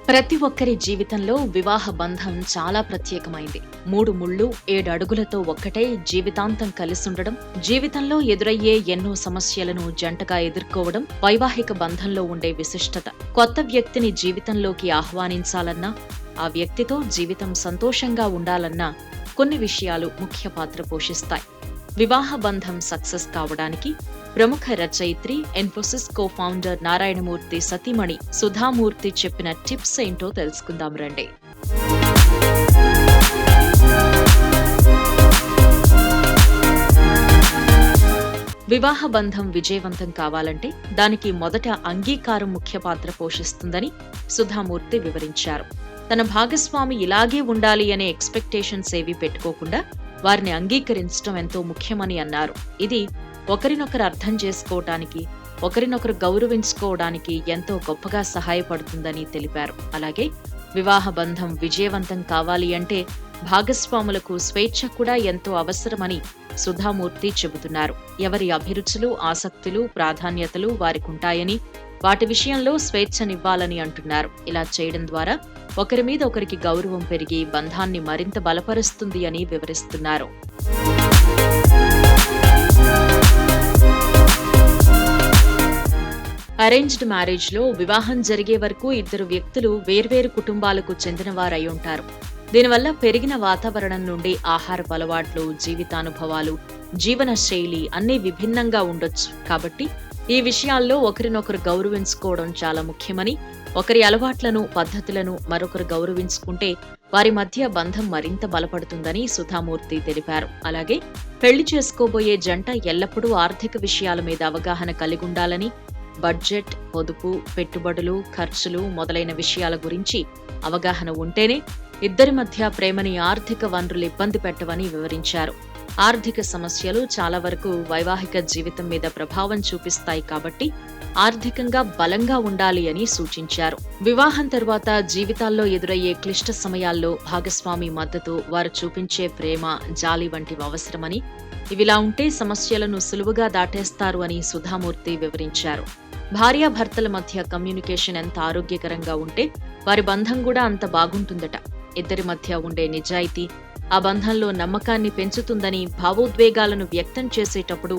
ప్రతి ఒక్కరి జీవితంలో వివాహ బంధం చాలా ప్రత్యేకమైంది. 3 ముళ్ళు 7 అడుగులతో ఒక్కటే జీవితాంతం కలిసుండడం, జీవితంలో ఎదురయ్యే ఎన్నో సమస్యలను జంటగా ఎదుర్కోవడం వైవాహిక బంధంలో ఉండే విశిష్టత. కొత్త వ్యక్తిని జీవితంలోకి ఆహ్వానించాలన్నా, ఆ వ్యక్తితో జీవితం సంతోషంగా ఉండాలన్నా కొన్ని విషయాలు ముఖ్య పాత్ర పోషిస్తాయి. వివాహ బంధం సక్సెస్ కావడానికి ప్రముఖ రచయిత్రి, ఇన్ఫోసిస్ కో ఫౌండర్ నారాయణమూర్తి సతీమణి సుధామూర్తి చెప్పిన టిప్స్ ఏంటో తెలుసుకుందాం రండి. వివాహ బంధం విజయవంతం కావాలంటే దానికి మొదట అంగీకారం ముఖ్య పాత్ర పోషిస్తుందని సుధామూర్తి వివరించారు. తన భాగస్వామి ఇలాగే ఉండాలి అనే ఎక్స్పెక్టేషన్స్ ఏవీ పెట్టుకోకుండా వారిని అంగీకరించడం ఎంతో ముఖ్యమని అన్నారు. ఇది ఒకరినొకరు అర్థం చేసుకోవటానికి, ఒకరినొకరు గౌరవించుకోవడానికి ఎంతో గొప్పగా సహాయపడుతుందని తెలిపారు. అలాగే వివాహ బంధం విజయవంతం కావాలి అంటే భాగస్వాములకు స్వేచ్ఛ కూడా ఎంతో అవసరమని సుధామూర్తి చెబుతున్నారు. ఎవరి అభిరుచులు, ఆసక్తులు, ప్రాధాన్యతలు వారికుంటాయని, వాటి విషయంలో స్వేచ్ఛనివ్వాలని అంటున్నారు. ఇలా చేయడం ద్వారా ఒకరి మీద ఒకరికి గౌరవం పెరిగి బంధాన్ని మరింత బలపరుస్తుంది అని వివరిస్తున్నారు. అరేంజ్డ్ మ్యారేజ్ లో వివాహం జరిగే వరకు ఇద్దరు వ్యక్తులు వేర్వేరు కుటుంబాలకు చెందినవారై ఉంటారు. దీనివల్ల పెరిగిన వాతావరణం నుండి ఆహారపు అలవాట్లు, జీవితానుభవాలు, జీవన శైలి అన్నీ విభిన్నంగా ఉండొచ్చు. కాబట్టి ఈ విషయాల్లో ఒకరినొకరు గౌరవించుకోవడం చాలా ముఖ్యమని, ఒకరి అలవాట్లను, పద్ధతులను మరొకరు గౌరవించుకుంటే వారి మధ్య బంధం మరింత బలపడుతుందని సుధామూర్తి తెలిపారు. అలాగే పెళ్లి చేసుకోబోయే జంట ఎల్లప్పుడూ ఆర్థిక విషయాల మీద అవగాహన కలిగుండాలని, బడ్జెట్, పొదుపు, పెట్టుబడులు, ఖర్చులు మొదలైన విషయాల గురించి అవగాహన ఉంటేనే ఇద్దరి మధ్య ప్రేమని ఆర్థిక వనరులు ఇబ్బంది పెట్టవని వివరించారు. ఆర్థిక సమస్యలు చాలా వరకు వైవాహిక జీవితం మీద ప్రభావం చూపిస్తాయి కాబట్టి ఆర్థికంగా బలంగా ఉండాలి అని సూచించారు. వివాహం తర్వాత జీవితాల్లో ఎదురయ్యే క్లిష్ట సమయాల్లో భాగస్వామి మద్దతు, వారు చూపించే ప్రేమ, జాలి వంటివి అవసరమని, ఇవిలా ఉంటే సమస్యలను సులువుగా దాటేస్తారు అని సుధామూర్తి వివరించారు. భార్యాభర్తల మధ్య కమ్యూనికేషన్ ఎంత ఆరోగ్యకరంగా ఉంటే వారి బంధం కూడా అంత బాగుంటుందట. ఇద్దరి మధ్య ఉండే నిజాయితీ ఆ బంధంలో నమ్మకాన్ని పెంచుతుందని, భావోద్వేగాలను వ్యక్తం చేసేటప్పుడు,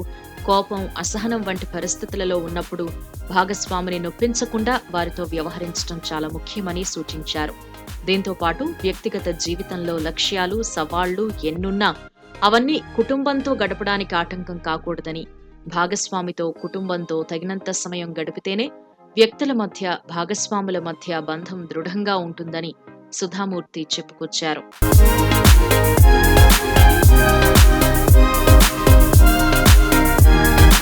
కోపం, అసహనం వంటి పరిస్థితులలో ఉన్నప్పుడు భాగస్వామిని నొప్పించకుండా వారితో వ్యవహరించడం చాలా ముఖ్యమని సూచించారు. దీంతో పాటు వ్యక్తిగత జీవితంలో లక్ష్యాలు, సవాళ్లు ఎన్నున్నా అవన్నీ కుటుంబంతో గడపడానికి ఆటంకం కాకూడదని, భాగస్వామితో, కుటుంబంతో తగినంత సమయం గడిపితేనే వ్యక్తుల మధ్య, భాగస్వాముల మధ్య బంధం దృఢంగా ఉంటుందని సుధామూర్తి చెప్పుకొచ్చారు.